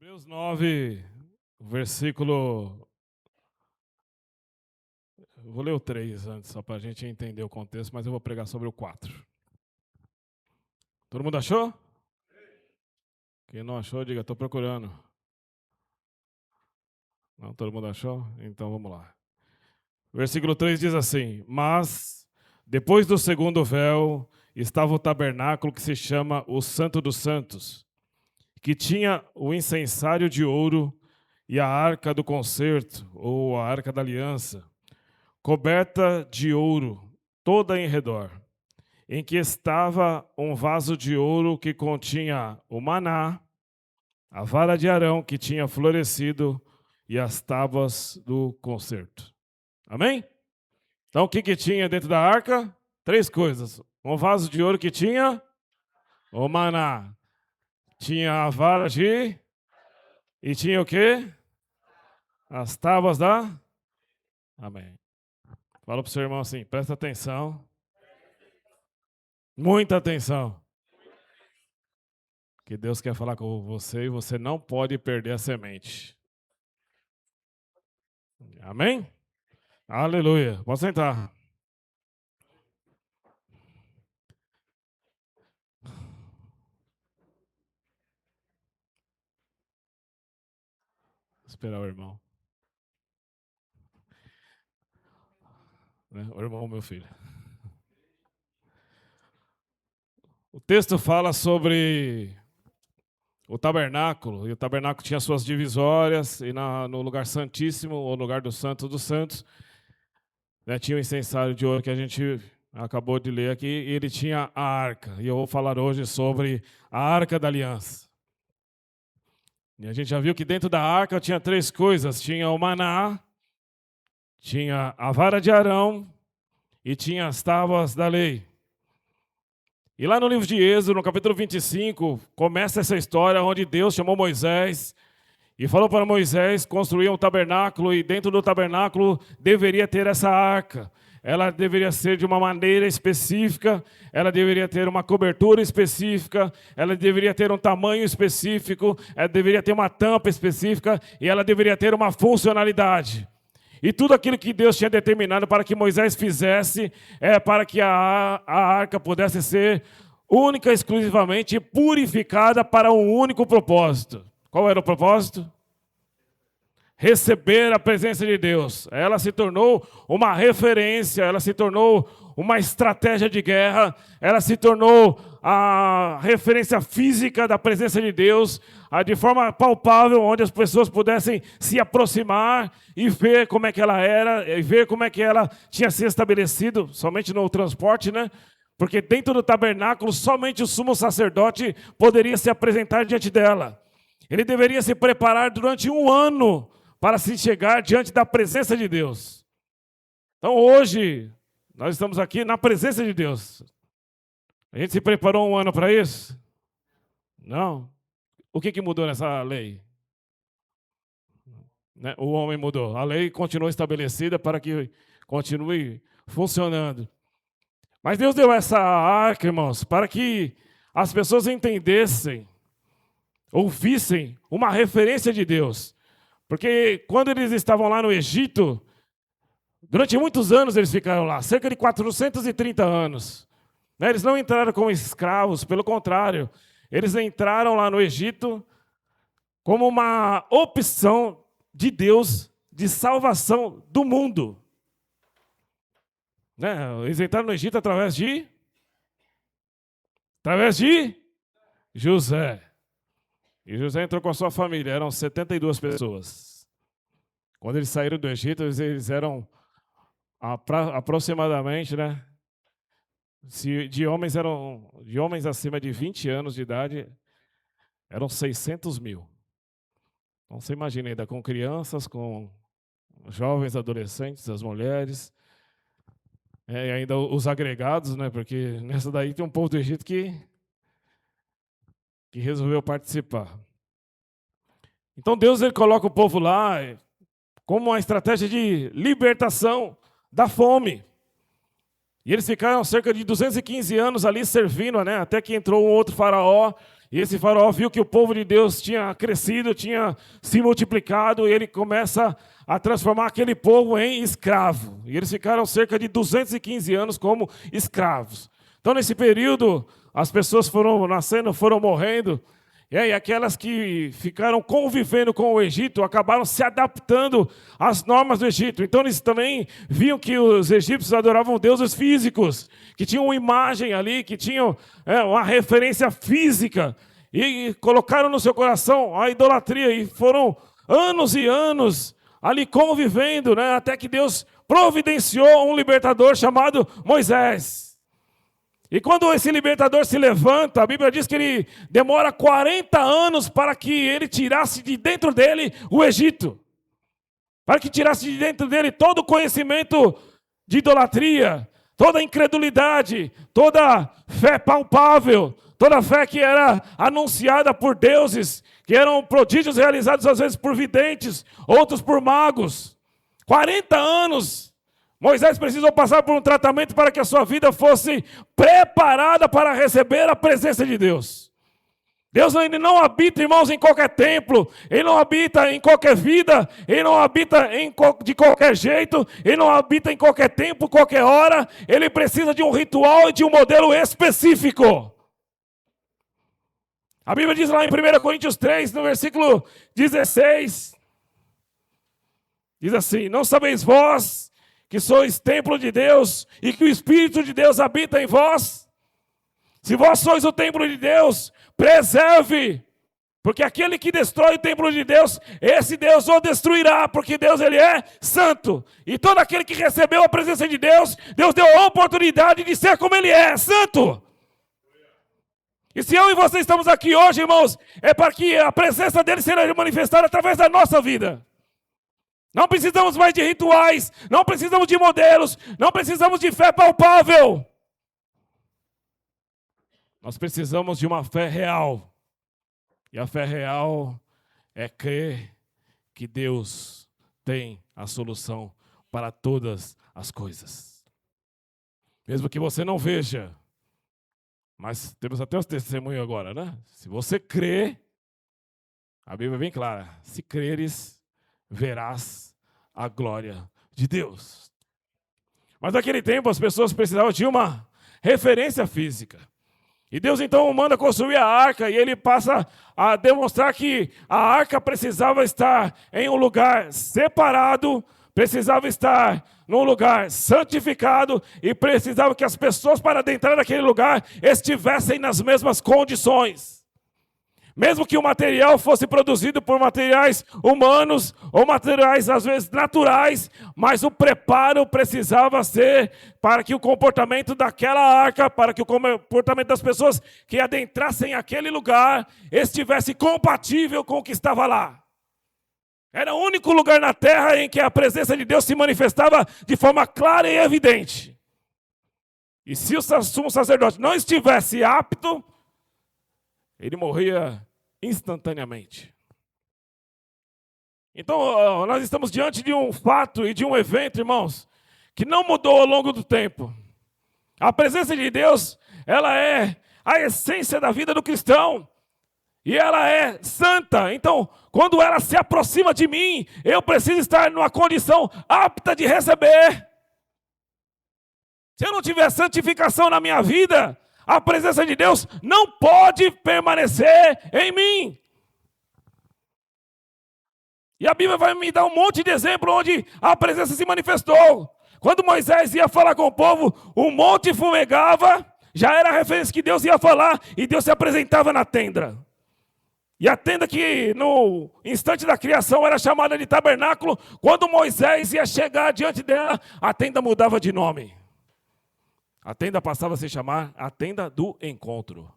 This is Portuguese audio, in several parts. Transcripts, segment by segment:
Hebreus 9, versículo... Eu vou ler o 3 antes, só para a gente entender o contexto, mas eu vou pregar sobre o 4. Todo mundo achou? Quem não achou, diga, estou procurando. Não, todo mundo achou? Então vamos lá. Versículo 3 diz assim: Mas, depois do segundo véu, estava o tabernáculo que se chama o Santo dos Santos, que tinha o incensário de ouro e a arca do concerto, ou a arca da aliança, coberta de ouro, toda em redor, em que estava um vaso de ouro que continha o maná, a vara de Arão que tinha florescido e as tábuas do concerto. Amém? Então, o que tinha dentro da arca? 3 coisas. Um vaso de ouro que tinha o maná. Tinha a vara de... E tinha o quê? As tábuas da... Amém. Fala para o seu irmão assim, presta atenção. Muita atenção. Que Deus quer falar com você e você não pode perder a semente. Amém? Aleluia. Pode sentar. Esperar o irmão. O irmão, meu filho. O texto fala sobre o tabernáculo, e o tabernáculo tinha suas divisórias, e no lugar santíssimo, ou lugar do Santo dos Santos, tinha o incensário de ouro que a gente acabou de ler aqui, e ele tinha a arca. E eu vou falar hoje sobre a arca da aliança. E a gente já viu que dentro da arca tinha 3 coisas. Tinha o maná, tinha a vara de Arão e tinha as tábuas da lei. E lá no livro de Êxodo, no capítulo 25, começa essa história onde Deus chamou Moisés e falou para Moisés construir um tabernáculo, e dentro do tabernáculo deveria ter essa arca. Ela deveria ser de uma maneira específica, ela deveria ter uma cobertura específica, ela deveria ter um tamanho específico, ela deveria ter uma tampa específica e ela deveria ter uma funcionalidade. E tudo aquilo que Deus tinha determinado para que Moisés fizesse para que a arca pudesse ser única, exclusivamente purificada para um único propósito. Qual era o propósito? Receber a presença de Deus. Ela se tornou uma referência, ela se tornou uma estratégia de guerra, ela se tornou a referência física da presença de Deus, de forma palpável, onde as pessoas pudessem se aproximar e ver como é que ela era, e ver como é que ela tinha se estabelecido, somente no transporte, né? Porque dentro do tabernáculo, somente o sumo sacerdote poderia se apresentar diante dela. Ele deveria se preparar durante 1 ano para se chegar diante da presença de Deus. Então hoje, nós estamos aqui na presença de Deus. A gente se preparou 1 ano para isso? Não. O que mudou nessa lei? O homem mudou. A lei continuou estabelecida para que continue funcionando. Mas Deus deu essa arca, irmãos, para que as pessoas entendessem, ouvissem uma referência de Deus. Porque quando eles estavam lá no Egito, durante muitos anos eles ficaram lá, cerca de 430 anos. Eles não entraram como escravos, pelo contrário, eles entraram lá no Egito como uma opção de Deus de salvação do mundo. Eles entraram no Egito através de José. E José entrou com a sua família, eram 72 pessoas. Quando eles saíram do Egito, eles eram aproximadamente, de homens acima de 20 anos de idade, eram 600 mil. Então você imagina ainda com crianças, com jovens, adolescentes, as mulheres, e ainda os agregados, porque nessa daí tem um povo do Egito que resolveu participar. Então Deus ele coloca o povo lá como uma estratégia de libertação da fome. E eles ficaram cerca de 215 anos ali servindo, até que entrou um outro faraó E esse faraó viu que o povo de Deus tinha crescido, tinha se multiplicado, e ele começa a transformar aquele povo em escravo. E eles ficaram cerca de 215 anos como escravos. Então, nesse período, as pessoas foram nascendo, foram morrendo, e aí aquelas que ficaram convivendo com o Egito acabaram se adaptando às normas do Egito. Então eles também viam que os egípcios adoravam deuses físicos, que tinham uma imagem ali, que tinham uma referência física. E colocaram no seu coração a idolatria. E foram anos e anos ali convivendo, né, até que Deus providenciou um libertador chamado Moisés. E quando esse libertador se levanta, a Bíblia diz que ele demora 40 anos para que ele tirasse de dentro dele o Egito. Para que tirasse de dentro dele todo o conhecimento de idolatria, toda a incredulidade, toda fé palpável, toda a fé que era anunciada por deuses, que eram prodígios realizados às vezes por videntes, outros por magos. 40 anos. Moisés precisou passar por um tratamento para que a sua vida fosse preparada para receber a presença de Deus. Deus ele não habita, irmãos, em qualquer templo. Ele não habita em qualquer vida. Ele não habita de qualquer jeito. Ele não habita em qualquer tempo, qualquer hora. Ele precisa de um ritual e de um modelo específico. A Bíblia diz lá em 1 Coríntios 3, no versículo 16. Diz assim: não sabeis vós que sois templo de Deus e que o Espírito de Deus habita em vós? Se vós sois o templo de Deus, preserve, porque aquele que destrói o templo de Deus, esse Deus o destruirá, porque Deus ele é santo. E todo aquele que recebeu a presença de Deus, Deus deu a oportunidade de ser como ele é, santo. E se eu e você estamos aqui hoje, irmãos, é para que a presença dele seja manifestada através da nossa vida. Não precisamos mais de rituais, não precisamos de modelos, não precisamos de fé palpável. Nós precisamos de uma fé real. E a fé real é crer que Deus tem a solução para todas as coisas. Mesmo que você não veja, mas temos até os testemunhos agora, né? Se você crê, a Bíblia é bem clara, se creres, verás a glória de Deus. Mas naquele tempo as pessoas precisavam de uma referência física. E Deus então manda construir a arca e ele passa a demonstrar que a arca precisava estar em um lugar separado, precisava estar num lugar santificado e precisava que as pessoas para adentrar naquele lugar estivessem nas mesmas condições. Mesmo que o material fosse produzido por materiais humanos ou materiais às vezes naturais, mas o preparo precisava ser para que o comportamento daquela arca, para que o comportamento das pessoas que adentrassem aquele lugar estivesse compatível com o que estava lá. Era o único lugar na terra em que a presença de Deus se manifestava de forma clara e evidente. E se o sumo sacerdote não estivesse apto, ele morria instantaneamente. Então, nós estamos diante de um fato e de um evento, irmãos, que não mudou ao longo do tempo. A presença de Deus, ela é a essência da vida do cristão. E ela é santa. Então, quando ela se aproxima de mim, eu preciso estar numa condição apta de receber. Se eu não tiver santificação na minha vida, a presença de Deus não pode permanecer em mim. E a Bíblia vai me dar um monte de exemplo onde a presença se manifestou. Quando Moisés ia falar com o povo, o monte fumegava, já era a referência que Deus ia falar, e Deus se apresentava na tenda. E a tenda que no instante da criação era chamada de tabernáculo, quando Moisés ia chegar diante dela, a tenda mudava de nome. A tenda passava a se chamar a tenda do encontro.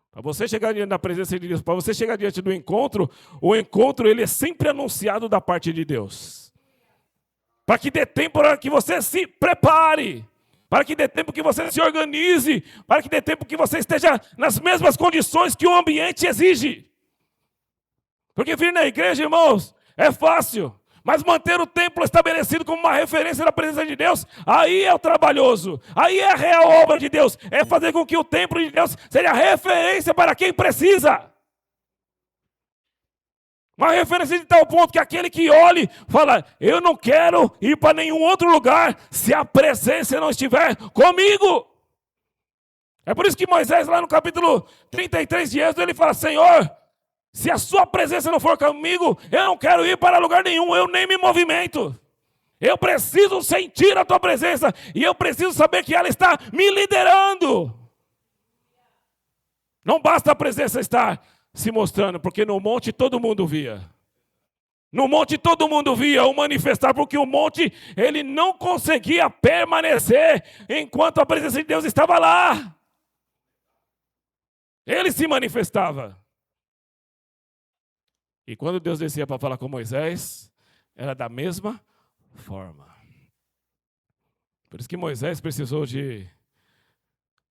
Para você chegar diante da presença de Deus, para você chegar diante do encontro, o encontro ele é sempre anunciado da parte de Deus. Para que dê tempo para que você se prepare, para que dê tempo que você se organize, para que dê tempo que você esteja nas mesmas condições que o ambiente exige. Porque vir na igreja, irmãos, é fácil. Mas manter o templo estabelecido como uma referência da presença de Deus, aí é o trabalhoso, aí é a real obra de Deus, é fazer com que o templo de Deus seja referência para quem precisa. Uma referência de tal ponto que aquele que olhe, fala, eu não quero ir para nenhum outro lugar se a presença não estiver comigo. É por isso que Moisés, lá no capítulo 33 de Êxodo, ele fala, Senhor, se a sua presença não for comigo, eu não quero ir para lugar nenhum, eu nem me movimento. Eu preciso sentir a tua presença e eu preciso saber que ela está me liderando. Não basta a presença estar se mostrando, porque no monte todo mundo via. No monte todo mundo via o manifestar, porque o monte ele não conseguia permanecer enquanto a presença de Deus estava lá. Ele se manifestava. E quando Deus descia para falar com Moisés, era da mesma forma. Por isso que Moisés precisou de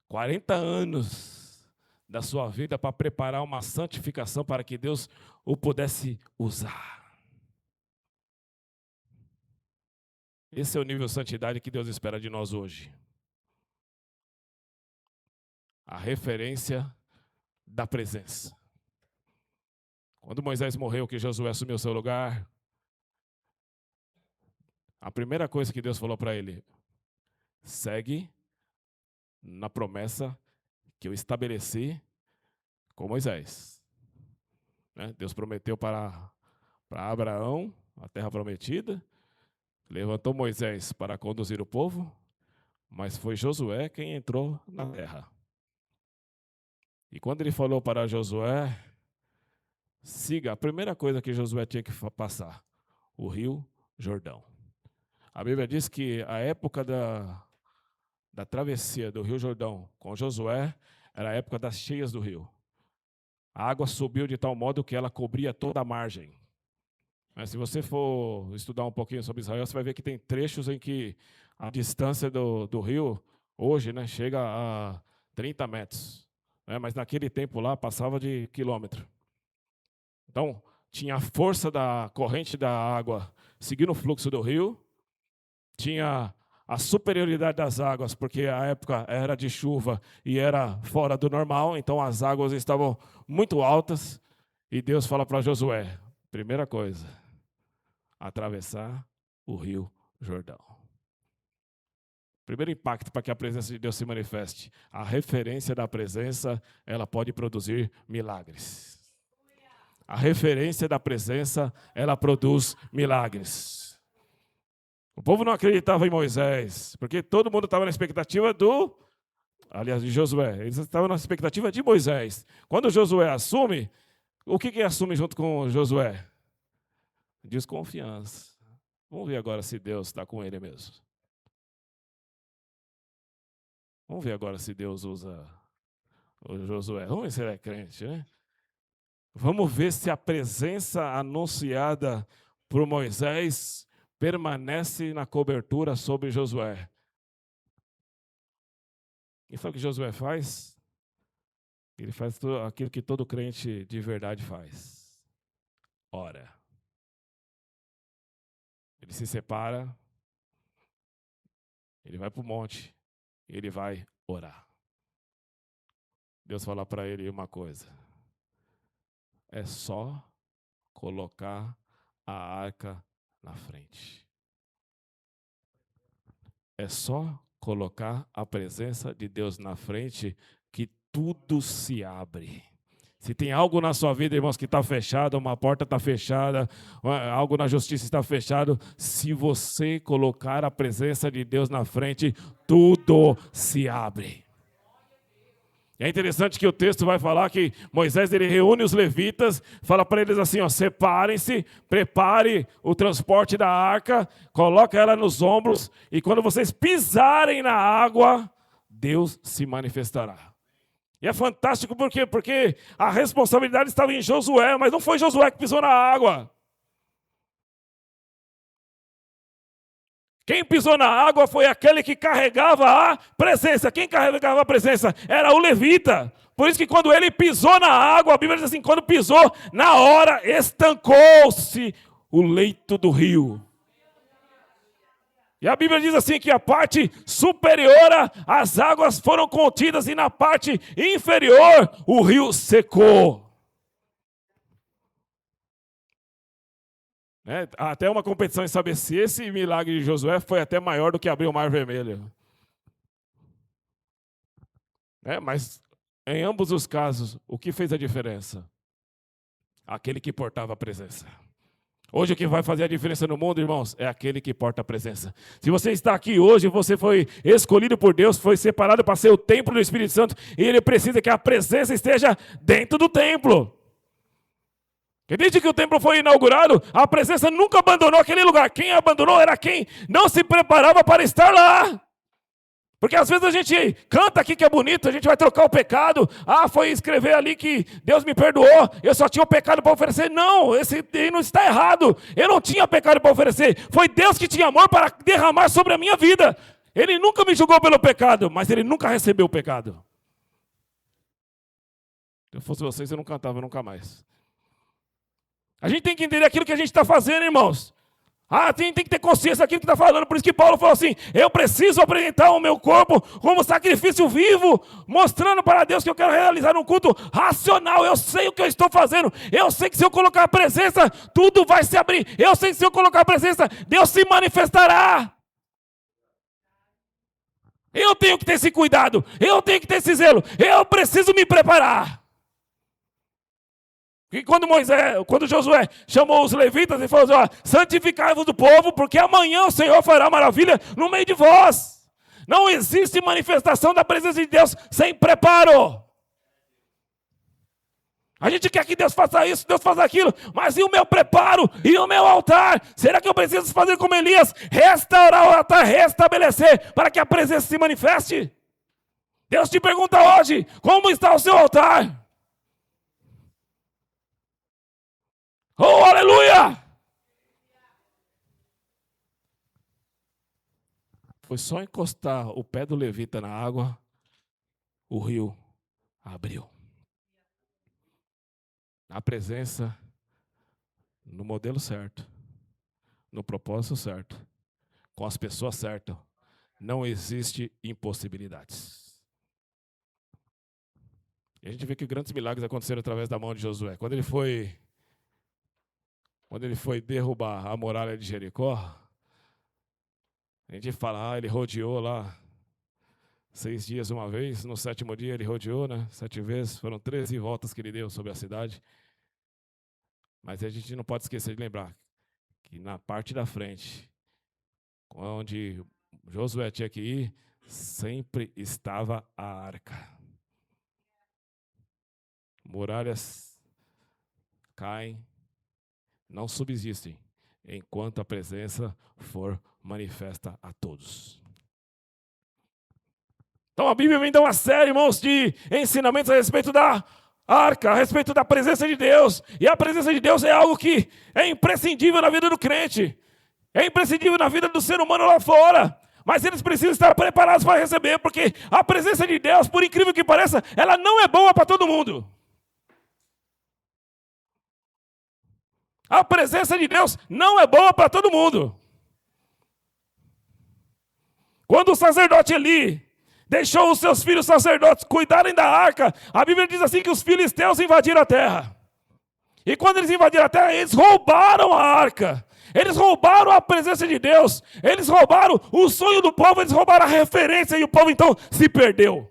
40 anos da sua vida para preparar uma santificação para que Deus o pudesse usar. Esse é o nível de santidade que Deus espera de nós hoje. A referência da presença. Quando Moisés morreu, que Josué assumiu o seu lugar, a primeira coisa que Deus falou para ele, segue na promessa que eu estabeleci com Moisés. Deus prometeu para Abraão a terra prometida, levantou Moisés para conduzir o povo, mas foi Josué quem entrou na terra. E quando ele falou para Josué, siga, a primeira coisa que Josué tinha que passar, o rio Jordão. A Bíblia diz que a época da travessia do rio Jordão com Josué era a época das cheias do rio. A água subiu de tal modo que ela cobria toda a margem. Mas se você for estudar um pouquinho sobre Israel, você vai ver que tem trechos em que a distância do rio, hoje, chega a 30 metros. Mas naquele tempo lá, passava de quilômetro. Então, tinha a força da corrente da água seguindo o fluxo do rio, tinha a superioridade das águas, porque a época era de chuva e era fora do normal, então as águas estavam muito altas, e Deus fala para Josué, primeira coisa, atravessar o rio Jordão. Primeiro impacto para que a presença de Deus se manifeste, a referência da presença, ela pode produzir milagres. A referência da presença, ela produz milagres. O povo não acreditava em Moisés, porque todo mundo estava na expectativa de Josué. Eles estavam na expectativa de Moisés. Quando Josué assume, o que assume junto com Josué? Desconfiança. Vamos ver agora se Deus está com ele mesmo. Vamos ver agora se Deus usa o Josué. Vamos ver se ele é crente, né? Vamos ver se a presença anunciada por Moisés permanece na cobertura sobre Josué. E sabe o que Josué faz? Ele faz aquilo que todo crente de verdade faz. Ora. Ele se separa, ele vai para o monte, e ele vai orar. Deus fala para ele uma coisa. É só colocar a arca na frente. É só colocar a presença de Deus na frente que tudo se abre. Se tem algo na sua vida, irmãos, que está fechado, uma porta está fechada, algo na justiça está fechado, se você colocar a presença de Deus na frente, tudo se abre. É interessante que o texto vai falar que Moisés ele reúne os levitas, fala para eles assim, separem-se, prepare o transporte da arca, coloca ela nos ombros e quando vocês pisarem na água, Deus se manifestará. E é fantástico por quê? Porque a responsabilidade estava em Josué, mas não foi Josué que pisou na água. Quem pisou na água foi aquele que carregava a presença. Quem carregava a presença era o levita. Por isso que quando ele pisou na água, a Bíblia diz assim, quando pisou, na hora estancou-se o leito do rio. E a Bíblia diz assim que a parte superior as águas foram contidas e na parte inferior o rio secou. Até uma competição em saber se esse milagre de Josué foi até maior do que abrir o Mar Vermelho. Mas em ambos os casos, o que fez a diferença? Aquele que portava a presença. Hoje o que vai fazer a diferença no mundo, irmãos, é aquele que porta a presença. Se você está aqui hoje, você foi escolhido por Deus, foi separado para ser o templo do Espírito Santo, e Ele precisa que a presença esteja dentro do templo. E desde que o templo foi inaugurado, a presença nunca abandonou aquele lugar. Quem abandonou era quem não se preparava para estar lá. Porque às vezes a gente canta aqui que é bonito, a gente vai trocar o pecado. Foi escrever ali que Deus me perdoou, eu só tinha o pecado para oferecer. Não, esse não está errado. Eu não tinha pecado para oferecer. Foi Deus que tinha amor para derramar sobre a minha vida. Ele nunca me julgou pelo pecado, mas Ele nunca recebeu o pecado. Se eu fosse vocês, eu não cantava nunca mais. A gente tem que entender aquilo que a gente está fazendo, irmãos. Tem que ter consciência daquilo que está falando. Por isso que Paulo falou assim, eu preciso apresentar o meu corpo como sacrifício vivo, mostrando para Deus que eu quero realizar um culto racional. Eu sei o que eu estou fazendo. Eu sei que se eu colocar a presença, tudo vai se abrir. Eu sei que se eu colocar a presença, Deus se manifestará. Eu tenho que ter esse cuidado. Eu tenho que ter esse zelo. Eu preciso me preparar. E quando Josué chamou os levitas, ele falou assim, santificai-vos do povo, porque amanhã o Senhor fará maravilha no meio de vós. Não existe manifestação da presença de Deus sem preparo. A gente quer que Deus faça isso, Deus faça aquilo, mas e o meu preparo? E o meu altar? Será que eu preciso fazer como Elias? Restaurar o altar, restabelecer, para que a presença se manifeste? Deus te pergunta hoje, como está o seu altar? Oh, aleluia! Foi só encostar o pé do levita na água, o rio abriu. A presença no modelo certo, no propósito certo, com as pessoas certas, não existe impossibilidades. E a gente vê que grandes milagres aconteceram através da mão de Josué. Quando ele foi derrubar a muralha de Jericó, a gente fala, ele rodeou lá 6 dias uma vez, no 7º dia ele rodeou, 7 vezes, foram 13 voltas que ele deu sobre a cidade. Mas a gente não pode esquecer de lembrar que na parte da frente, onde Josué tinha que ir, sempre estava a arca. Muralhas caem, não subsistem, enquanto a presença for manifesta a todos. Então a Bíblia vem dar uma série, irmãos, de ensinamentos a respeito da arca, a respeito da presença de Deus. E a presença de Deus é algo que é imprescindível na vida do crente. É imprescindível na vida do ser humano lá fora. Mas eles precisam estar preparados para receber, porque a presença de Deus, por incrível que pareça, ela não é boa para todo mundo. A presença de Deus não é boa para todo mundo. Quando o sacerdote Eli deixou os seus filhos sacerdotes cuidarem da arca, a Bíblia diz assim que os filisteus invadiram a terra. E quando eles invadiram a terra, eles roubaram a arca. Eles roubaram a presença de Deus. Eles roubaram o sonho do povo, eles roubaram a referência e o povo então se perdeu.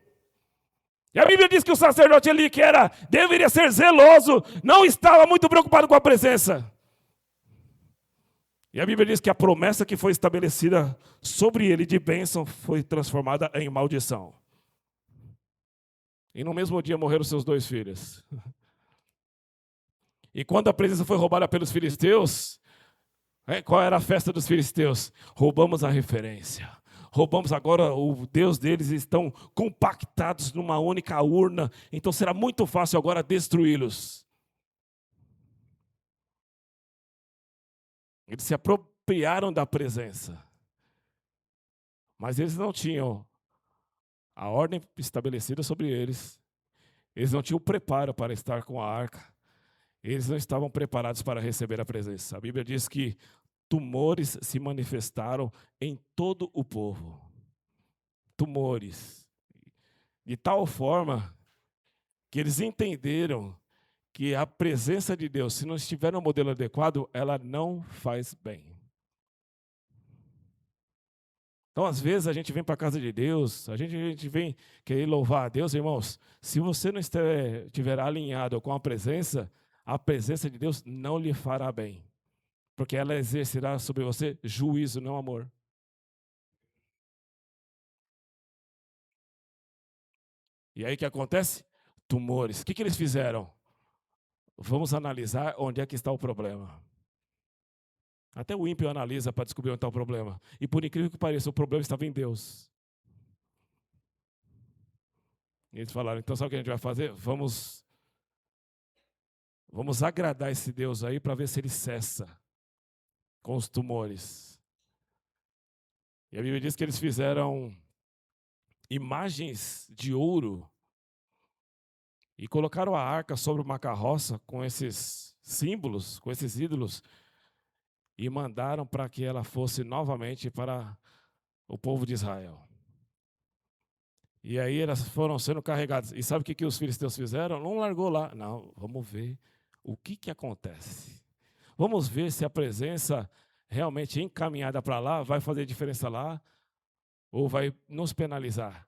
E a Bíblia diz que o sacerdote Eli, que deveria ser zeloso, não estava muito preocupado com a presença. E a Bíblia diz que a promessa que foi estabelecida sobre ele de bênção foi transformada em maldição. E no mesmo dia morreram seus 2 filhos. E quando a presença foi roubada pelos filisteus, qual era a festa dos filisteus? Roubamos a referência. Roubamos agora o Deus deles, estão compactados numa única urna. Então será muito fácil agora destruí-los. Eles se apropriaram da presença. Mas eles não tinham a ordem estabelecida sobre eles. Eles não tinham o preparo para estar com a arca. Eles não estavam preparados para receber a presença. A Bíblia diz que tumores se manifestaram em todo o povo. Tumores. De tal forma que eles entenderam que a presença de Deus, se não estiver no modelo adequado, ela não faz bem. Então, às vezes, a gente vem para a casa de Deus, a gente vem querer louvar a Deus, irmãos. Se você não estiver alinhado com a presença de Deus não lhe fará bem. Porque ela exercerá sobre você juízo, não amor. E aí o que acontece? Tumores. O que eles fizeram? Vamos analisar onde é que está o problema. Até o ímpio analisa para descobrir onde está o problema. E por incrível que pareça, o problema estava em Deus. E eles falaram, então sabe o que a gente vai fazer? Vamos agradar esse Deus aí para ver se ele cessa com os tumores. E a Bíblia diz que eles fizeram imagens de ouro e colocaram a arca sobre uma carroça com esses símbolos, com esses ídolos, e mandaram para que ela fosse novamente para o povo de Israel. E aí elas foram sendo carregadas. E sabe o que os filisteus fizeram? Não largou lá. Não, vamos ver o que acontece. Vamos ver se a presença realmente encaminhada para lá vai fazer diferença lá ou vai nos penalizar.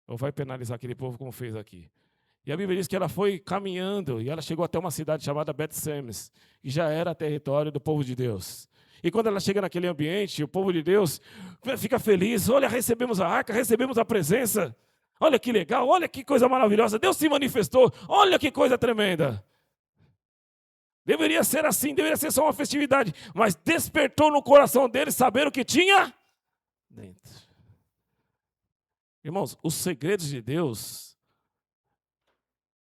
Ou vai penalizar aquele povo como fez aqui. E a Bíblia diz que ela foi caminhando e ela chegou até uma cidade chamada Bet-Semes, que já era território do povo de Deus. E quando ela chega naquele ambiente, o povo de Deus fica feliz. Olha, recebemos a arca, recebemos a presença. Olha que legal, olha que coisa maravilhosa. Deus se manifestou, olha que coisa tremenda. Deveria ser assim, deveria ser só uma festividade. Mas despertou no coração deles saber o que tinha dentro. Irmãos, os segredos de Deus,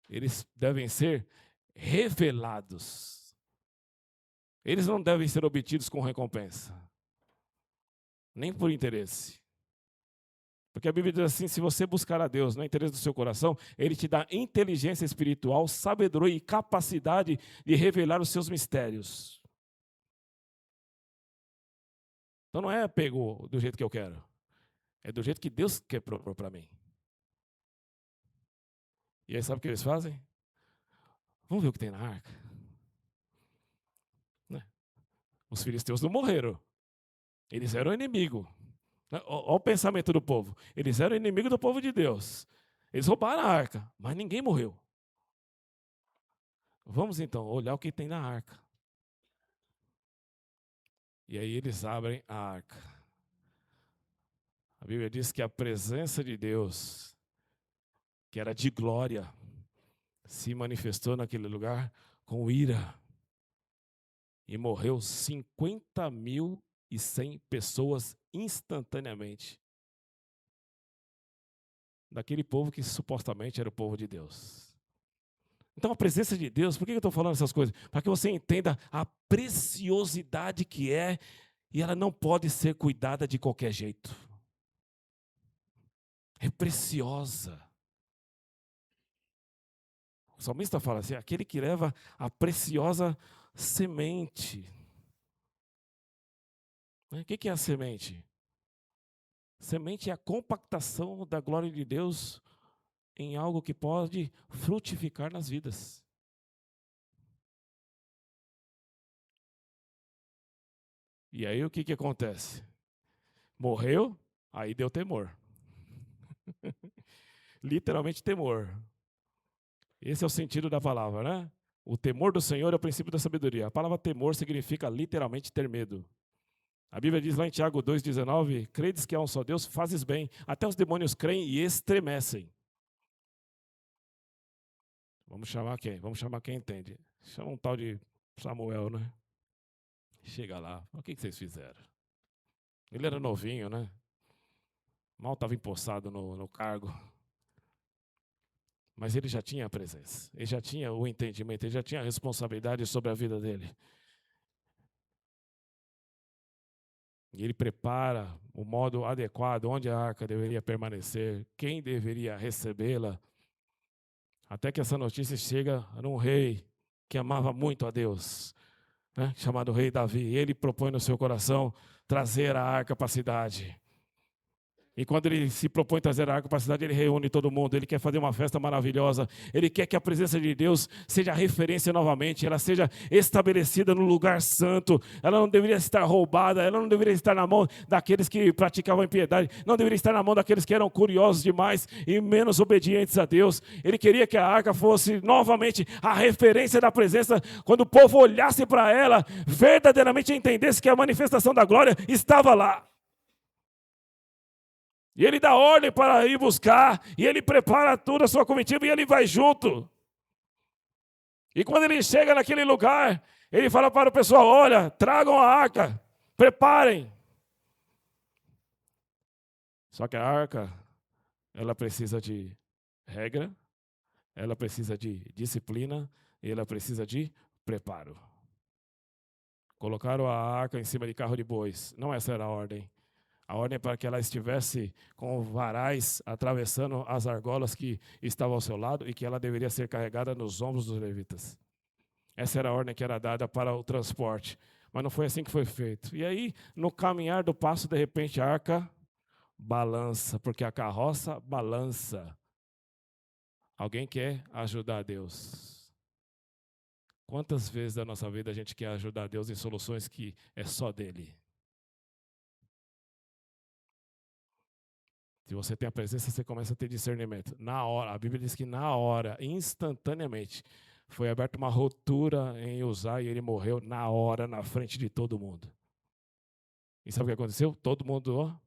eles devem ser revelados. Eles não devem ser obtidos com recompensa, nem por interesse. Porque a Bíblia diz assim, se você buscar a Deus no interesse do seu coração, Ele te dá inteligência espiritual, sabedoria e capacidade de revelar os seus mistérios. Então não é pegou do jeito que eu quero, é do jeito que Deus quer propor para mim. E aí sabe o que eles fazem? Vamos ver o que tem na arca. Né? Os filisteus não morreram, eles eram inimigo. Olha o pensamento do povo. Eles eram inimigos do povo de Deus. Eles roubaram a arca, mas ninguém morreu. Vamos então olhar o que tem na arca. E aí eles abrem a arca. A Bíblia diz que a presença de Deus, que era de glória, se manifestou naquele lugar com ira. E morreu 50.100 pessoas instantaneamente. Daquele povo que supostamente era o povo de Deus. Então a presença de Deus, por que eu estou falando essas coisas? Para que você entenda a preciosidade que é, e ela não pode ser cuidada de qualquer jeito. É preciosa. O salmista fala assim, aquele que leva a preciosa semente. O que é a semente? Semente é a compactação da glória de Deus em algo que pode frutificar nas vidas. E aí o que acontece? Morreu, aí deu temor. Literalmente temor. Esse é o sentido da palavra, né? O temor do Senhor é o princípio da sabedoria. A palavra temor significa literalmente ter medo. A Bíblia diz lá em Tiago 2,19, credes que há um só Deus, fazes bem. Até os demônios creem e estremecem. Vamos chamar quem? Vamos chamar quem entende. Chama um tal de Samuel, né? Chega lá. O que vocês fizeram? Ele era novinho, né? Mal estava empossado no cargo. Mas ele já tinha a presença. Ele já tinha o entendimento. Ele já tinha a responsabilidade sobre a vida dele. E ele prepara o modo adequado, onde a arca deveria permanecer, quem deveria recebê-la. Até que essa notícia chega num rei que amava muito a Deus, né, chamado rei Davi. Ele propõe no seu coração trazer a arca para a cidade. E quando ele se propõe trazer a arca para a cidade, ele reúne todo mundo, ele quer fazer uma festa maravilhosa, ele quer que a presença de Deus seja referência novamente, ela seja estabelecida no lugar santo, ela não deveria estar roubada, ela não deveria estar na mão daqueles que praticavam impiedade, não deveria estar na mão daqueles que eram curiosos demais e menos obedientes a Deus. Ele queria que a arca fosse novamente a referência da presença, quando o povo olhasse para ela, verdadeiramente entendesse que a manifestação da glória estava lá. E ele dá ordem para ir buscar, e ele prepara toda a sua comitiva, e ele vai junto. E quando ele chega naquele lugar, ele fala para o pessoal, olha, tragam a arca, preparem. Só que a arca, ela precisa de regra, ela precisa de disciplina, e ela precisa de preparo. Colocaram a arca em cima de carro de bois, não essa era a ordem. A ordem é para que ela estivesse com varais atravessando as argolas que estavam ao seu lado e que ela deveria ser carregada nos ombros dos levitas. Essa era a ordem que era dada para o transporte. Mas não foi assim que foi feito. E aí, no caminhar do passo, de repente, a arca balança, porque a carroça balança. Alguém quer ajudar Deus. Quantas vezes da nossa vida a gente quer ajudar Deus em soluções que é só dele? Se você tem a presença, você começa a ter discernimento. Na hora, a Bíblia diz que na hora, instantaneamente, foi aberta uma rotura em Uzá e ele morreu na hora, na frente de todo mundo. E sabe o que aconteceu? Todo mundo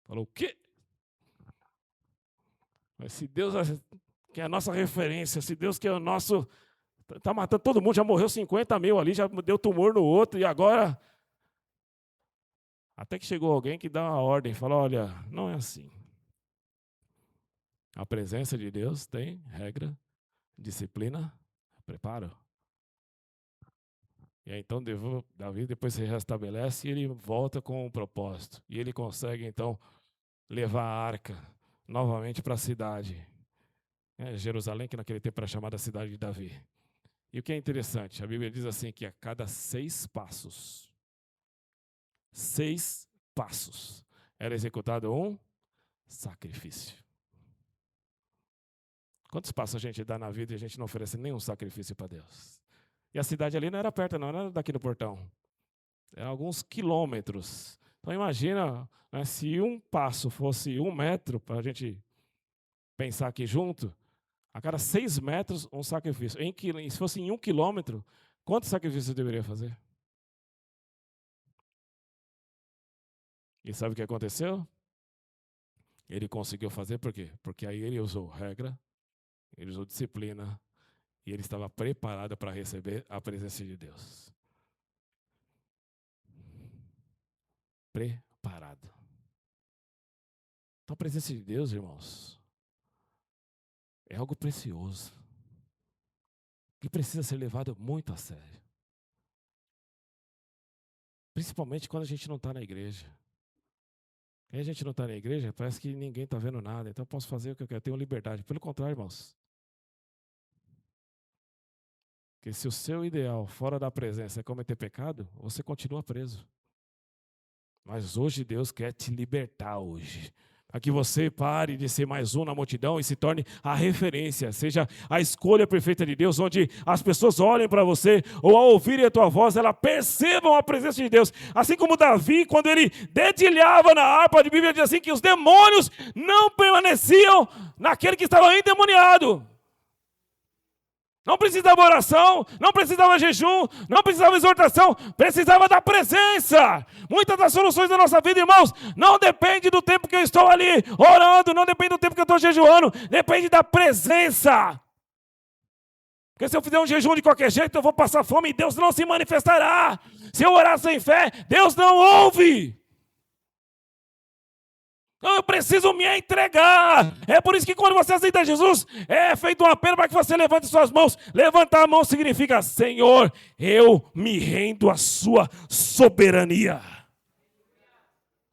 falou, o quê? Mas se Deus que é a nossa referência, se Deus que é o nosso... Está matando todo mundo, já morreu 50 mil ali, já deu tumor no outro, e agora... Até que chegou alguém que dá uma ordem, fala, olha, não é assim. A presença de Deus tem regra, disciplina, preparo. E aí, então Davi depois se restabelece e ele volta com um propósito. E ele consegue então levar a arca novamente para a cidade. Jerusalém, que naquele tempo era chamada cidade de Davi. E o que é interessante, a Bíblia diz assim que a cada 6 passos, era executado um sacrifício. Quantos passos a gente dá na vida e a gente não oferece nenhum sacrifício para Deus? E a cidade ali não era perto, não era daqui do portão. Era alguns quilômetros. Então imagina, né, se um passo fosse 1 metro, para a gente pensar aqui junto, a cada 6 metros um sacrifício. Se fosse em 1 quilômetro, quantos sacrifícios eu deveria fazer? E sabe o que aconteceu? Ele conseguiu fazer por quê? Porque aí ele usou regra, ele usou disciplina, e ele estava preparado para receber a presença de Deus. Preparado. Então a presença de Deus, irmãos, é algo precioso, que precisa ser levado muito a sério. Principalmente quando a gente não está na igreja. Quando a gente não está na igreja, parece que ninguém está vendo nada, então eu posso fazer o que eu quero, eu tenho liberdade. Pelo contrário, irmãos. Porque se o seu ideal fora da presença é cometer pecado, você continua preso. Mas hoje Deus quer te libertar hoje. Para que você pare de ser mais um na multidão e se torne a referência, seja a escolha perfeita de Deus, onde as pessoas olhem para você, ou ao ouvirem a tua voz, elas percebam a presença de Deus. Assim como Davi, quando ele dedilhava na harpa, a Bíblia diz assim que os demônios não permaneciam naquele que estava endemoniado. Não precisava oração, não precisava jejum, não precisava exortação, precisava da presença. Muitas das soluções da nossa vida, irmãos, não depende do tempo que eu estou ali orando, não depende do tempo que eu estou jejuando, depende da presença. Porque se eu fizer um jejum de qualquer jeito, eu vou passar fome e Deus não se manifestará. Se eu orar sem fé, Deus não ouve. Eu preciso me entregar. É por isso que quando você aceita Jesus, é feito um apelo para que você levante suas mãos. Levantar a mão significa, Senhor, eu me rendo à sua soberania.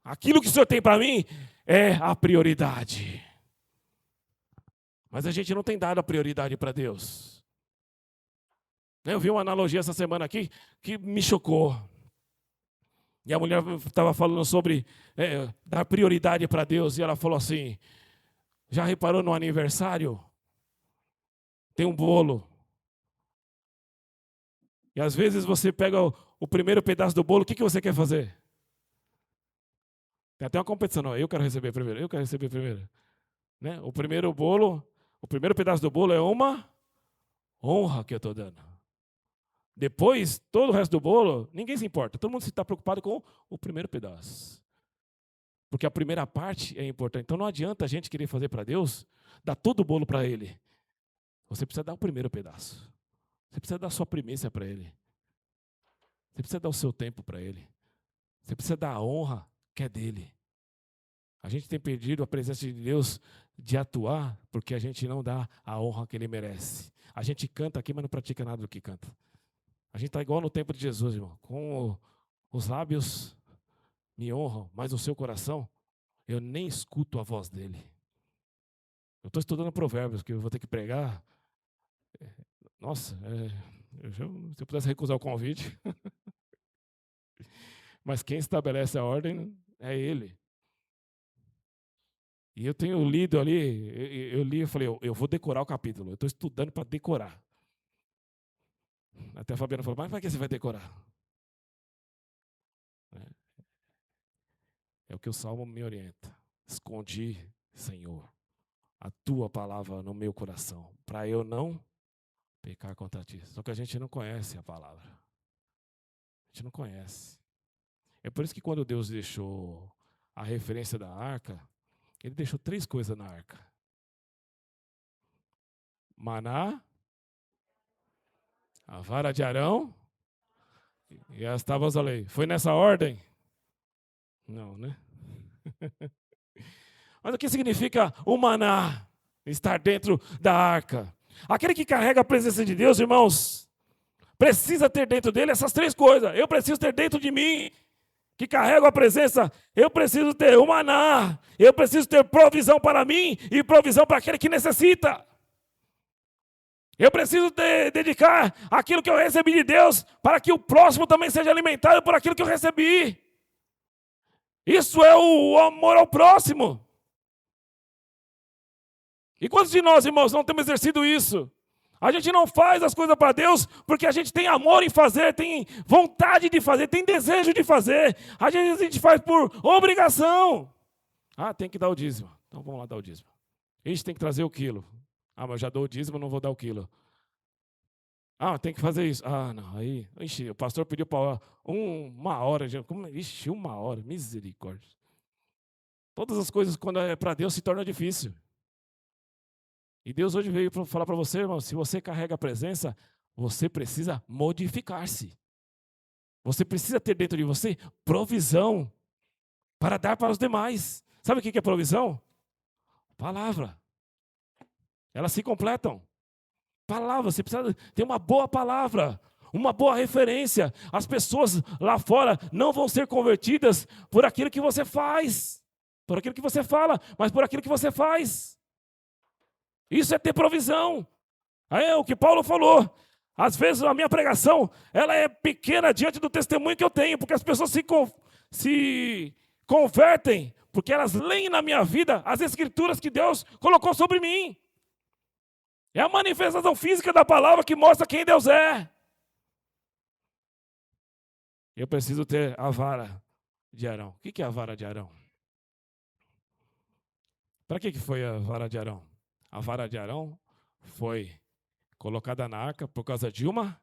Aquilo que o Senhor tem para mim é a prioridade. Mas a gente não tem dado a prioridade para Deus. Eu vi uma analogia essa semana aqui que me chocou. E a mulher estava falando sobre dar prioridade para Deus. E ela falou assim, já reparou no aniversário? Tem um bolo. E às vezes você pega o primeiro pedaço do bolo, o que você quer fazer? Tem até uma competição, não, eu quero receber primeiro, eu quero receber primeiro. Né? O primeiro pedaço do bolo é uma honra que eu estou dando. Depois, todo o resto do bolo, ninguém se importa. Todo mundo está preocupado com o primeiro pedaço. Porque a primeira parte é importante. Então não adianta a gente querer fazer para Deus, dar todo o bolo para Ele. Você precisa dar o primeiro pedaço. Você precisa dar a sua primícia para Ele. Você precisa dar o seu tempo para Ele. Você precisa dar a honra que é dele. A gente tem perdido a presença de Deus de atuar porque a gente não dá a honra que Ele merece. A gente canta aqui, mas não pratica nada do que canta. A gente está igual no tempo de Jesus, irmão. Com os lábios me honram, mas o seu coração, eu nem escuto a voz dele. Eu estou estudando Provérbios, que eu vou ter que pregar. Nossa, se eu pudesse recusar o convite. Mas quem estabelece a ordem é Ele. E eu tenho lido ali, eu li e falei, eu vou decorar o capítulo. Eu estou estudando para decorar. Até a Fabiana falou, mas para que você vai decorar? É o que o Salmo me orienta. Escondi, Senhor, a tua palavra no meu coração, para eu não pecar contra ti. Só que a gente não conhece a palavra. A gente não conhece. É por isso que quando Deus deixou a referência da arca, Ele deixou 3 coisas na arca. Maná, a vara de Arão e as tábuas da lei. Foi nessa ordem? Não, né? Mas o que significa o maná? Estar dentro da arca. Aquele que carrega a presença de Deus, irmãos, precisa ter dentro dele essas 3 coisas. Eu preciso ter dentro de mim, que carrego a presença, eu preciso ter o maná. Eu preciso ter provisão para mim e provisão para aquele que necessita. Eu preciso dedicar aquilo que eu recebi de Deus para que o próximo também seja alimentado por aquilo que eu recebi. Isso é o amor ao próximo. E quantos de nós, irmãos, não temos exercido isso? A gente não faz as coisas para Deus porque a gente tem amor em fazer, tem vontade de fazer, tem desejo de fazer. A gente faz por obrigação. Ah, tem que dar o dízimo. Então vamos lá dar o dízimo. A gente tem que trazer o quilo. Ah, mas eu já dou o dízimo, não vou dar o quilo. Ah, tem que fazer isso. Ah, não, aí... Ixi, o pastor pediu para 1 hora. Ixi, 1 hora, misericórdia. Todas as coisas, quando é para Deus, se torna difícil. E Deus hoje veio para falar para você, irmão, se você carrega a presença, você precisa modificar-se. Você precisa ter dentro de você provisão para dar para os demais. Sabe o que é provisão? Palavra. Elas se completam. Palavra, você precisa ter uma boa palavra, uma boa referência. As pessoas lá fora não vão ser convertidas por aquilo que você faz, por aquilo que você fala, mas por aquilo que você faz. Isso é ter provisão. É o que Paulo falou. Às vezes a minha pregação ela é pequena diante do testemunho que eu tenho, porque as pessoas se convertem, porque elas leem na minha vida as escrituras que Deus colocou sobre mim. É a manifestação física da palavra que mostra quem Deus é. Eu preciso ter a vara de Arão. O que é a vara de Arão? Para que foi a vara de Arão? A vara de Arão foi colocada na arca por causa de uma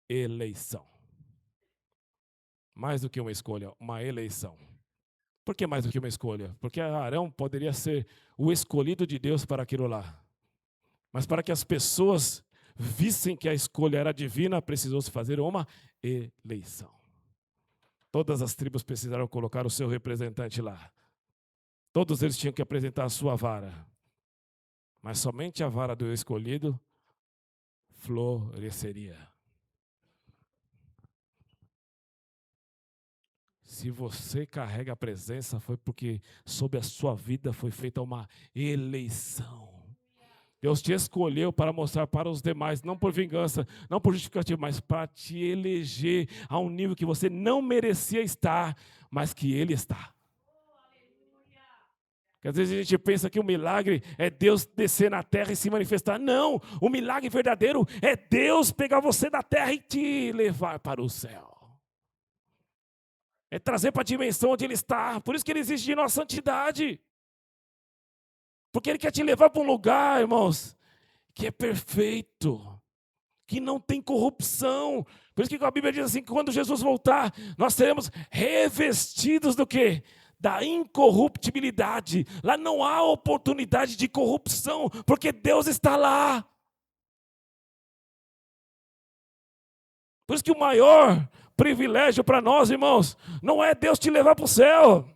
eleição. Mais do que uma escolha, uma eleição. Por que mais do que uma escolha? Porque Arão poderia ser o escolhido de Deus para aquilo lá. Mas para que as pessoas vissem que a escolha era divina, precisou-se fazer uma eleição. Todas as tribos precisaram colocar o seu representante lá. Todos eles tinham que apresentar a sua vara. Mas somente a vara do escolhido floresceria. Se você carrega a presença, foi porque sobre a sua vida foi feita uma eleição. Deus te escolheu para mostrar para os demais, não por vingança, não por justificativa, mas para te eleger a um nível que você não merecia estar, mas que Ele está. Porque às vezes a gente pensa que o milagre é Deus descer na terra e se manifestar. Não, o milagre verdadeiro é Deus pegar você da terra e te levar para o céu. É trazer para a dimensão onde Ele está. Por isso que Ele exige de nós santidade. Porque Ele quer te levar para um lugar, irmãos, que é perfeito, que não tem corrupção. Por isso que a Bíblia diz assim, que quando Jesus voltar, nós seremos revestidos do quê? Da incorruptibilidade. Lá não há oportunidade de corrupção, porque Deus está lá. Por isso que o maior privilégio para nós, irmãos, não é Deus te levar para o céu.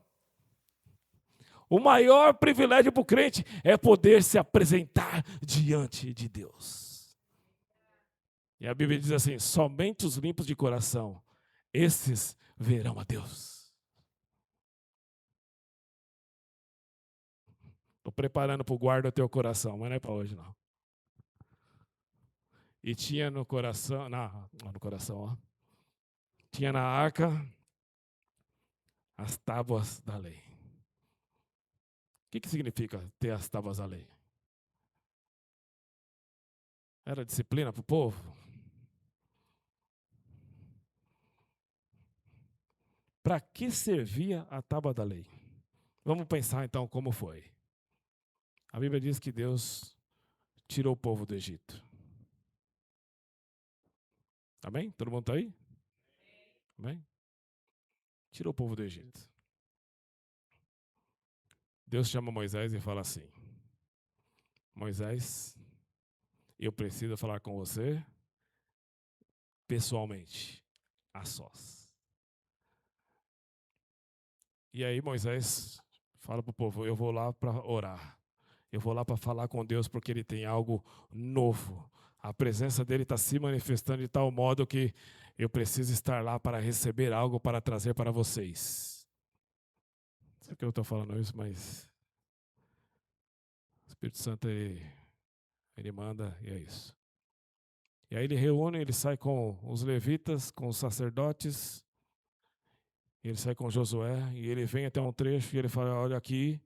O maior privilégio para o crente é poder se apresentar diante de Deus. E a Bíblia diz assim, somente os limpos de coração, esses verão a Deus. Estou preparando para o guarda o teu coração, mas não é para hoje não. E tinha no coração, no coração, ó. Tinha na arca as tábuas da lei. O que significa ter as tábuas da lei? Era disciplina para o povo? Para que servia a tábua da lei? Vamos pensar então como foi. A Bíblia diz que Deus tirou o povo do Egito. Amém? Todo mundo está aí? Amém? Tirou o povo do Egito. Deus chama Moisés e fala assim, Moisés, eu preciso falar com você pessoalmente, a sós. E aí Moisés fala para o povo, eu vou lá para orar. Eu vou lá para falar com Deus porque Ele tem algo novo. A presença dEle está se manifestando de tal modo que eu preciso estar lá para receber algo para trazer para vocês. Não sei que eu estou falando isso, mas o Espírito Santo ele manda e é isso. E aí ele reúne, ele sai com os levitas, com os sacerdotes, ele sai com Josué e ele vem até um trecho e ele fala, olha aqui,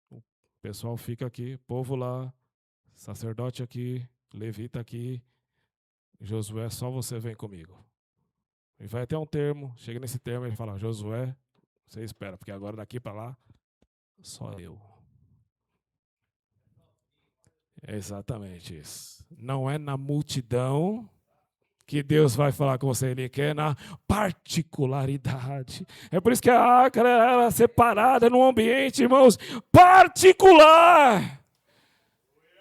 o pessoal fica aqui, povo lá, sacerdote aqui, levita aqui, Josué, só você vem comigo. Ele vai até um termo, chega nesse termo e ele fala, Josué, você espera, porque agora daqui para lá, só eu. É exatamente isso. Não é na multidão que Deus vai falar com você, Ele quer na particularidade. É por isso que a arca era separada num ambiente, irmãos, particular.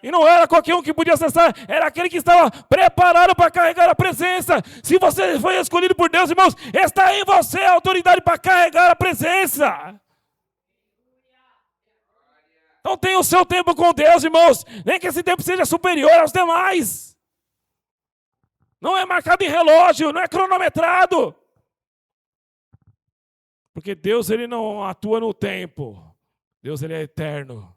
E não era qualquer um que podia acessar, era aquele que estava preparado para carregar a presença. Se você foi escolhido por Deus, irmãos, está em você a autoridade para carregar a presença. Então tenha o seu tempo com Deus, irmãos, nem que esse tempo seja superior aos demais. Não é marcado em relógio, não é cronometrado. Porque Deus, Ele não atua no tempo. Deus, Ele é eterno.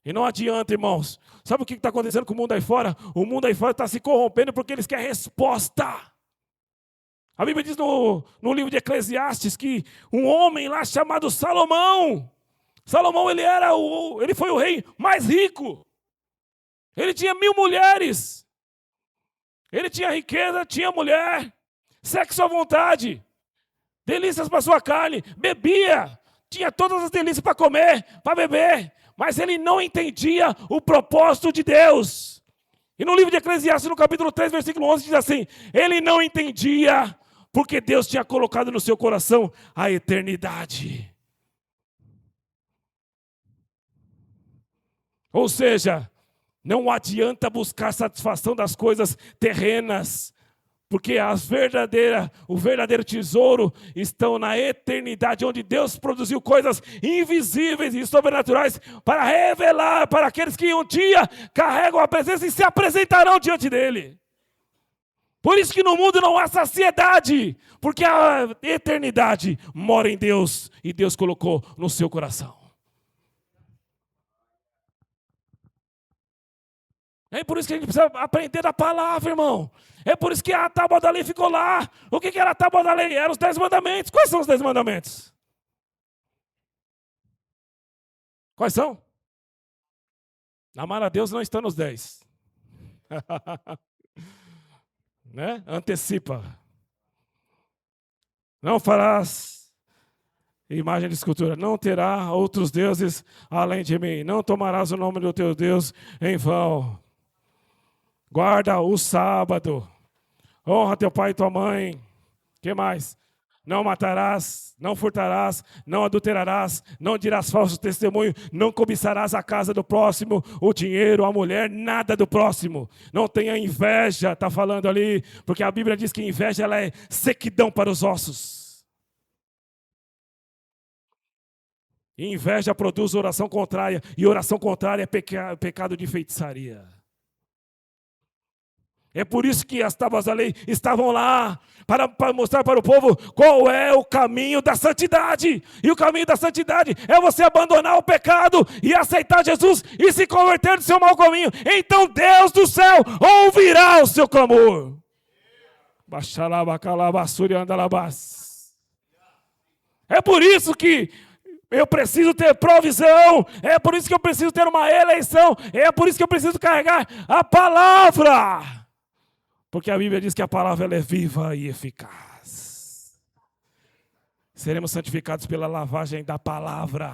E não adianta, irmãos. Sabe o que está acontecendo com o mundo aí fora? O mundo aí fora está se corrompendo porque eles querem resposta. A Bíblia diz no livro de Eclesiastes que um homem lá chamado Salomão, ele foi o rei mais rico. Ele tinha 1000 mulheres. Ele tinha riqueza, tinha mulher, sexo à vontade, delícias para sua carne, bebia, tinha todas as delícias para comer, para beber, mas ele não entendia o propósito de Deus. E no livro de Eclesiastes, no capítulo 3, versículo 11, diz assim, ele não entendia porque Deus tinha colocado no seu coração a eternidade. Ou seja, não adianta buscar satisfação das coisas terrenas, porque o verdadeiro tesouro estão na eternidade, onde Deus produziu coisas invisíveis e sobrenaturais para revelar para aqueles que um dia carregam a presença e se apresentarão diante dele. Por isso que no mundo não há saciedade, porque a eternidade mora em Deus e Deus colocou no seu coração. É por isso que a gente precisa aprender da palavra, irmão. É por isso que a tábua da lei ficou lá. O que era a tábua da lei? Eram os 10 mandamentos. Quais são os 10 mandamentos? Quais são? Amar a Deus não está nos 10. Né? Antecipa. Não farás imagem de escultura. Não terá outros deuses além de mim. Não tomarás o nome do teu Deus em vão. Guarda o sábado. Honra teu pai e tua mãe. Que mais? Não matarás, não furtarás, não adulterarás, não dirás falso testemunho, não cobiçarás a casa do próximo, o dinheiro, a mulher, nada do próximo. Não tenha inveja, está falando ali, porque a Bíblia diz que inveja ela é sequidão para os ossos. E inveja produz oração contrária, e oração contrária é pecado de feitiçaria. É por isso que as tábuas da lei estavam lá, para mostrar para o povo qual é o caminho da santidade. E o caminho da santidade é você abandonar o pecado e aceitar Jesus e se converter do seu mau caminho. Então Deus do céu ouvirá o seu clamor. É por isso que eu preciso ter provisão, é por isso que eu preciso ter uma eleição, é por isso que eu preciso carregar a palavra. Porque a Bíblia diz que a palavra ela é viva e eficaz. Seremos santificados pela lavagem da palavra.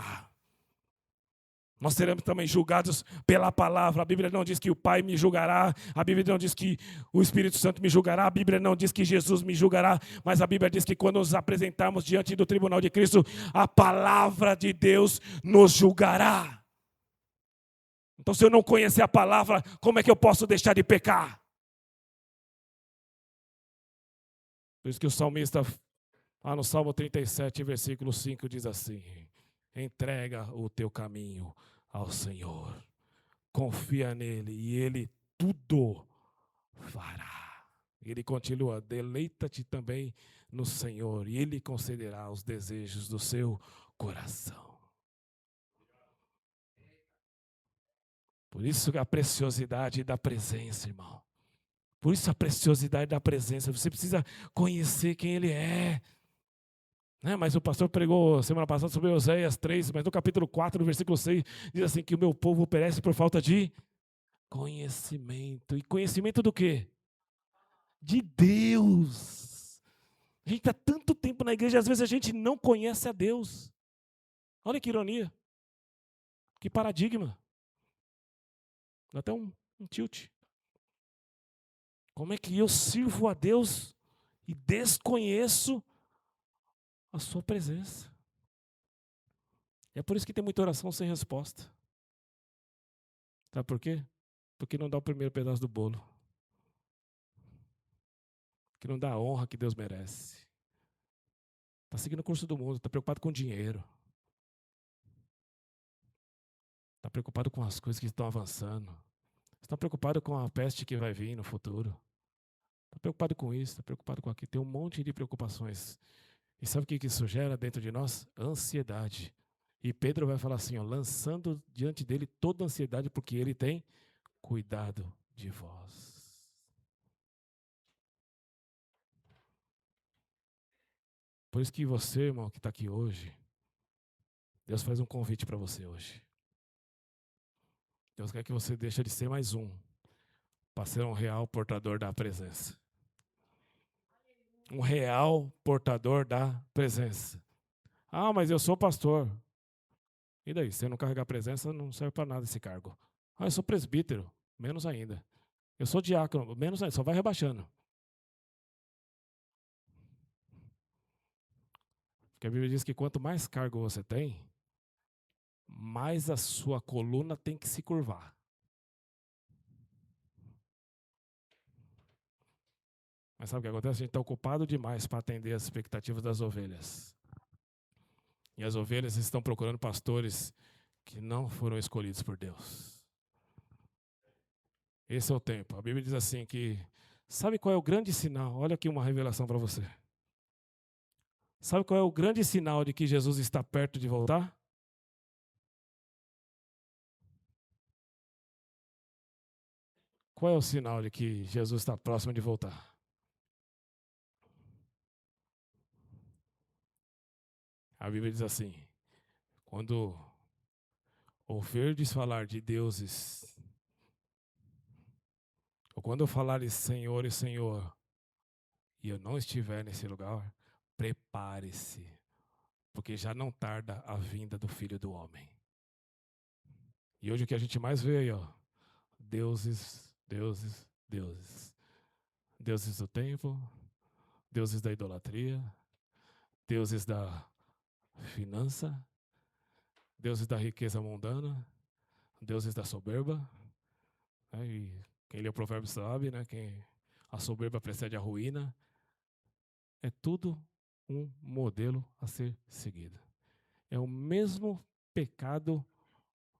Nós seremos também julgados pela palavra. A Bíblia não diz que o Pai me julgará. A Bíblia não diz que o Espírito Santo me julgará. A Bíblia não diz que Jesus me julgará. Mas a Bíblia diz que quando nos apresentarmos diante do tribunal de Cristo, a palavra de Deus nos julgará. Então, se eu não conhecer a palavra, como é que eu posso deixar de pecar? Por isso que o salmista, lá no Salmo 37, versículo 5, diz assim: entrega o teu caminho ao Senhor, confia nele e ele tudo fará. Ele continua: deleita-te também no Senhor e ele concederá os desejos do seu coração. Por isso a preciosidade da presença, irmão. Por isso a preciosidade da presença. Você precisa conhecer quem Ele é. Né? Mas o pastor pregou semana passada sobre Oséias 3, mas no capítulo 4, no versículo 6, diz assim que o meu povo perece por falta de conhecimento. E conhecimento do quê? De Deus. A gente está tanto tempo na igreja, às vezes a gente não conhece a Deus. Olha que ironia. Que paradigma. Dá até um tilt. Como é que eu sirvo a Deus e desconheço a sua presença? É por isso que tem muita oração sem resposta. Sabe por quê? Porque não dá o primeiro pedaço do bolo. Que não dá a honra que Deus merece. Está seguindo o curso do mundo, está preocupado com dinheiro. Está preocupado com as coisas que estão avançando. Está preocupado com a peste que vai vir no futuro. Está preocupado com isso, está preocupado com aquilo. Tem um monte de preocupações. E sabe o que isso gera dentro de nós? Ansiedade. E Pedro vai falar assim, ó, lançando diante dele toda a ansiedade, porque ele tem cuidado de vós. Por isso que você, irmão, que está aqui hoje, Deus faz um convite para você hoje. Deus quer que você deixe de ser mais um, para ser um real portador da presença. Um real portador da presença. Ah, mas eu sou pastor. E daí? Se eu não carregar a presença, não serve para nada esse cargo. Ah, eu sou presbítero. Menos ainda. Eu sou diácono. Menos ainda. Só vai rebaixando. Porque a Bíblia diz que quanto mais cargo você tem, mais a sua coluna tem que se curvar. Mas sabe o que acontece? A gente está ocupado demais para atender as expectativas das ovelhas. E as ovelhas estão procurando pastores que não foram escolhidos por Deus. Esse é o tempo. A Bíblia diz assim que, sabe qual é o grande sinal? Olha aqui uma revelação para você. Sabe qual é o grande sinal de que Jesus está perto de voltar? Qual é o sinal de que Jesus está próximo de voltar? A Bíblia diz assim: quando ouvirdes falar de deuses, ou quando eu falares Senhor e Senhor, e eu não estiver nesse lugar, prepare-se, porque já não tarda a vinda do Filho do Homem. E hoje o que a gente mais vê aí, ó, deuses, deuses, deuses. Deuses do templo, deuses da idolatria, deuses da finança, deuses da riqueza mundana, deuses da soberba. Né? E quem lê o provérbio sabe, né? A soberba precede a ruína. É tudo um modelo a ser seguido. É o mesmo pecado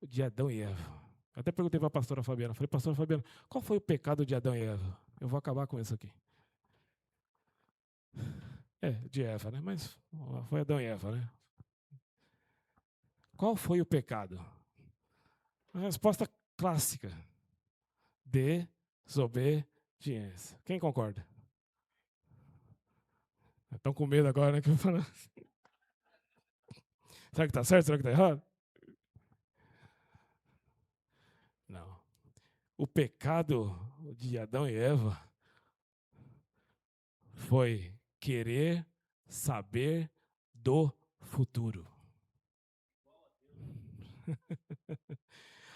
de Adão e Eva. Eu até perguntei para a pastora Fabiana, falei, pastora Fabiana, qual foi o pecado de Adão e Eva? Eu vou acabar com isso aqui. De Eva, né? Mas foi Adão e Eva, né? Qual foi o pecado? A resposta clássica: desobediência. Quem concorda? Estão com medo agora, né? Que eu vou falar. Será que está certo? Será que está errado? Não. O pecado de Adão e Eva foi querer saber do futuro.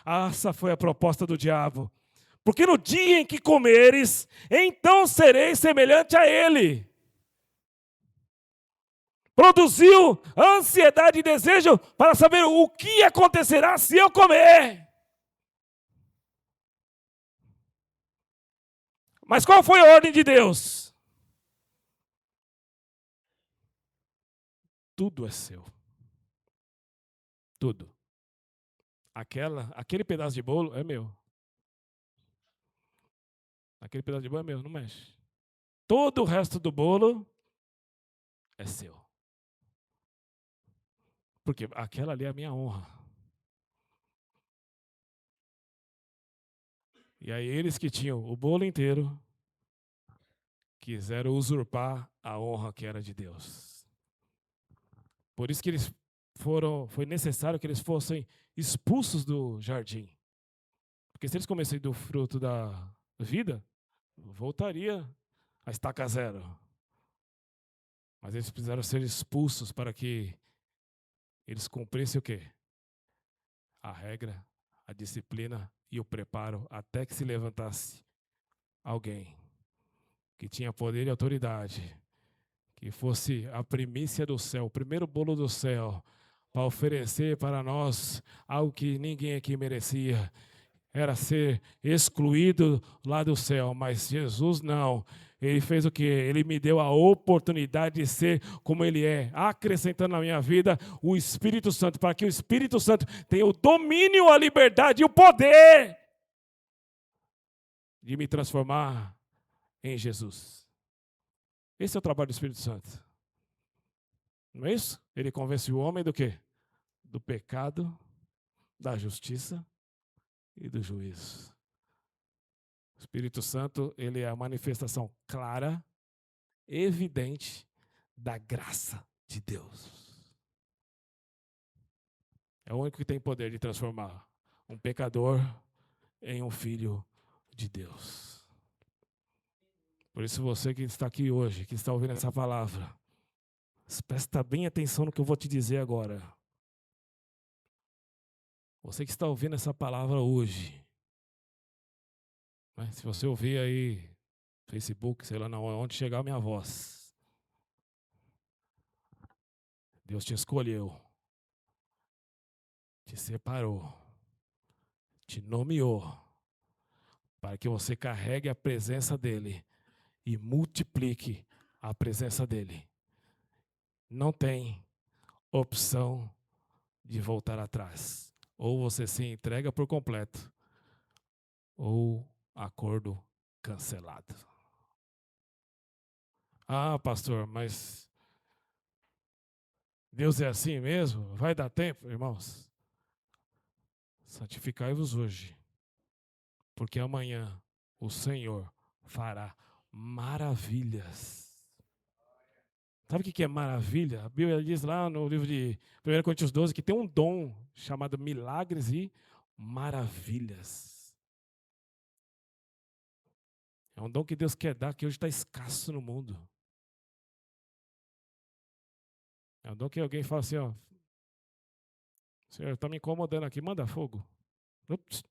Essa foi a proposta do diabo. Porque no dia em que comeres, então sereis semelhante a ele. Produziu ansiedade e desejo para saber o que acontecerá se eu comer. Mas qual foi a ordem de Deus? Tudo é seu. Tudo. Aquele pedaço de bolo é meu. Aquele pedaço de bolo é meu, não mexe. Todo o resto do bolo é seu. Porque aquela ali é a minha honra. E aí eles que tinham o bolo inteiro quiseram usurpar a honra que era de Deus. Por isso que foi necessário que eles fossem expulsos do jardim. Porque se eles comessem do fruto da vida, voltaria a estaca zero. Mas eles precisaram ser expulsos para que eles cumprissem o quê? A regra, a disciplina e o preparo até que se levantasse alguém que tinha poder e autoridade, que fosse a primícia do céu, o primeiro bolo do céu, para oferecer para nós algo que ninguém aqui merecia. Era ser excluído lá do céu, mas Jesus não. Ele fez o quê? Ele me deu a oportunidade de ser como Ele é, acrescentando na minha vida o Espírito Santo, para que o Espírito Santo tenha o domínio, a liberdade e o poder de me transformar em Jesus. Esse é o trabalho do Espírito Santo. Não é isso? Ele convence o homem do quê? Do pecado, da justiça e do juízo. O Espírito Santo, ele é a manifestação clara, evidente da graça de Deus. É o único que tem poder de transformar um pecador em um filho de Deus. Por isso você que está aqui hoje, que está ouvindo essa palavra, presta bem atenção no que eu vou te dizer agora. Você que está ouvindo essa palavra hoje, né? Se você ouvir aí, Facebook, sei lá onde chegar a minha voz, Deus te escolheu, te separou, te nomeou, para que você carregue a presença dEle e multiplique a presença dEle. Não tem opção de voltar atrás. Ou você se entrega por completo, ou acordo cancelado. Ah, pastor, mas Deus é assim mesmo? Vai dar tempo, irmãos? Santificai-vos hoje, porque amanhã o Senhor fará maravilhas. Sabe o que é maravilha? A Bíblia diz lá no livro de 1 Coríntios 12 que tem um dom chamado milagres e maravilhas. É um dom que Deus quer dar, que hoje está escasso no mundo. É um dom que alguém fala assim, ó, Senhor, está me incomodando aqui, manda fogo. Ups.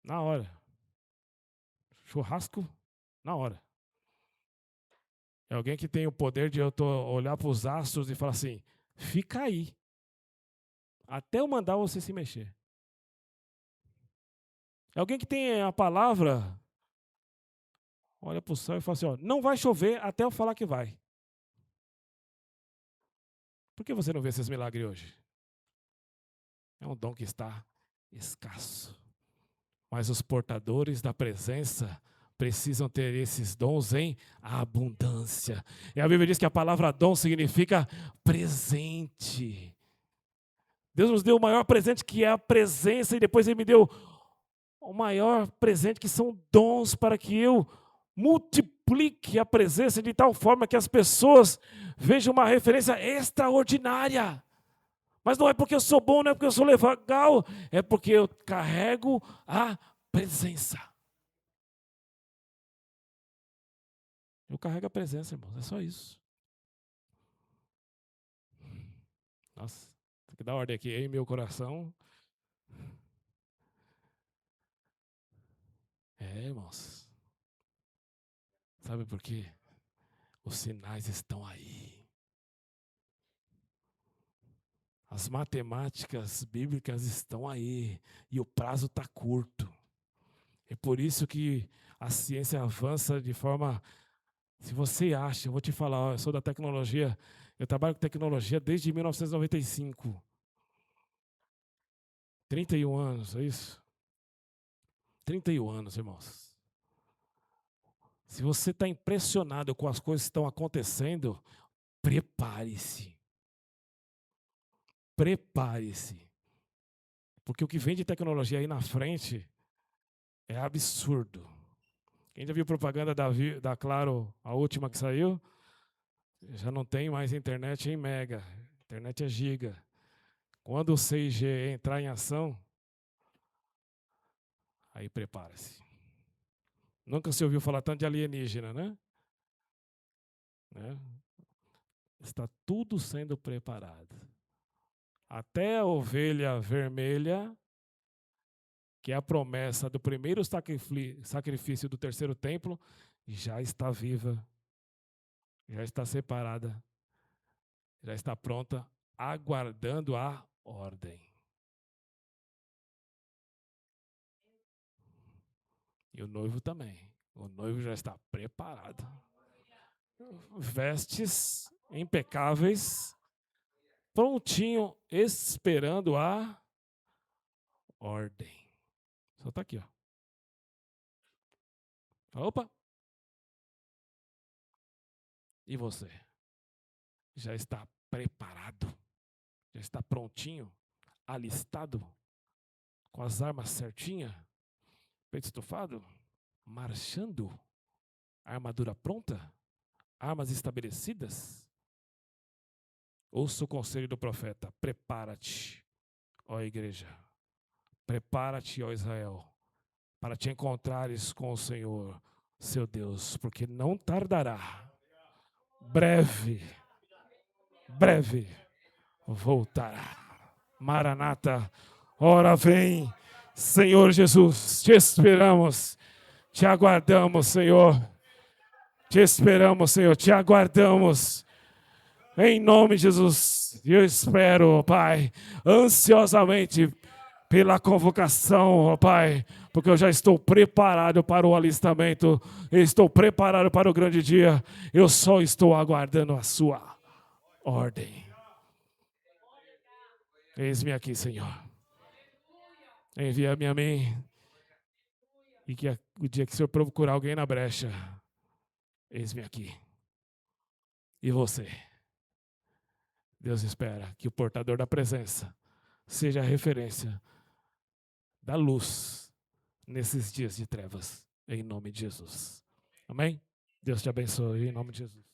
Na hora. Churrasco, na hora. É alguém que tem o poder de olhar para os astros e falar assim, fica aí. Até eu mandar você se mexer. É alguém que tem a palavra, olha para o céu e fala assim, ó, não vai chover até eu falar que vai. Por que você não vê esses milagres hoje? É um dom que está escasso. Mas os portadores da presença precisam ter esses dons em abundância. E a Bíblia diz que a palavra dom significa presente. Deus nos deu o maior presente, que é a presença, e depois Ele me deu o maior presente, que são dons, para que eu multiplique a presença de tal forma que as pessoas vejam uma referência extraordinária. Mas não é porque eu sou bom, não é porque eu sou legal, é porque eu carrego a presença. Eu carrego a presença, irmãos, é só isso. Nossa, tem que dar ordem aqui em meu coração. Irmãos, sabe por quê? Os sinais estão aí. As matemáticas bíblicas estão aí e o prazo está curto. É por isso que a ciência avança de forma... Se você acha, eu vou te falar, eu sou da tecnologia, eu trabalho com tecnologia desde 1995. 31 anos, é isso? 31 anos, irmãos. Se você está impressionado com as coisas que estão acontecendo, prepare-se. Prepare-se. Porque o que vem de tecnologia aí na frente é absurdo. Quem já viu propaganda da Claro, a última que saiu? Já não tem mais internet em mega. Internet é giga. Quando o 6G entrar em ação, aí prepara-se. Nunca se ouviu falar tanto de alienígena, né? Está tudo sendo preparado. Até a ovelha vermelha, que é a promessa do primeiro sacrifício do terceiro templo, já está viva, já está separada, já está pronta, aguardando a ordem. E o noivo também. O noivo já está preparado. Vestes impecáveis, prontinho, esperando a ordem. Só está aqui, ó. Opa! E você? Já está preparado? Já está prontinho? Alistado? Com as armas certinhas? Peito estufado? Marchando? Armadura pronta? Armas estabelecidas? Ouça o conselho do profeta. Prepara-te, ó igreja. Prepara-te, ó Israel, para te encontrares com o Senhor, seu Deus, porque não tardará. Breve voltará. Maranata, ora vem, Senhor Jesus, te esperamos, te aguardamos, Senhor. Te esperamos, Senhor, te aguardamos. Em nome de Jesus, eu espero, Pai, ansiosamente pela convocação, ó Pai, porque eu já estou preparado para o alistamento, eu estou preparado para o grande dia, eu só estou aguardando a sua ordem. Eis-me aqui, Senhor. Envia-me a mim, e que o dia que o Senhor procurar alguém na brecha, eis-me aqui. E você? Deus espera que o portador da presença seja a referência da luz, nesses dias de trevas, em nome de Jesus. Amém? Deus te abençoe, em nome de Jesus.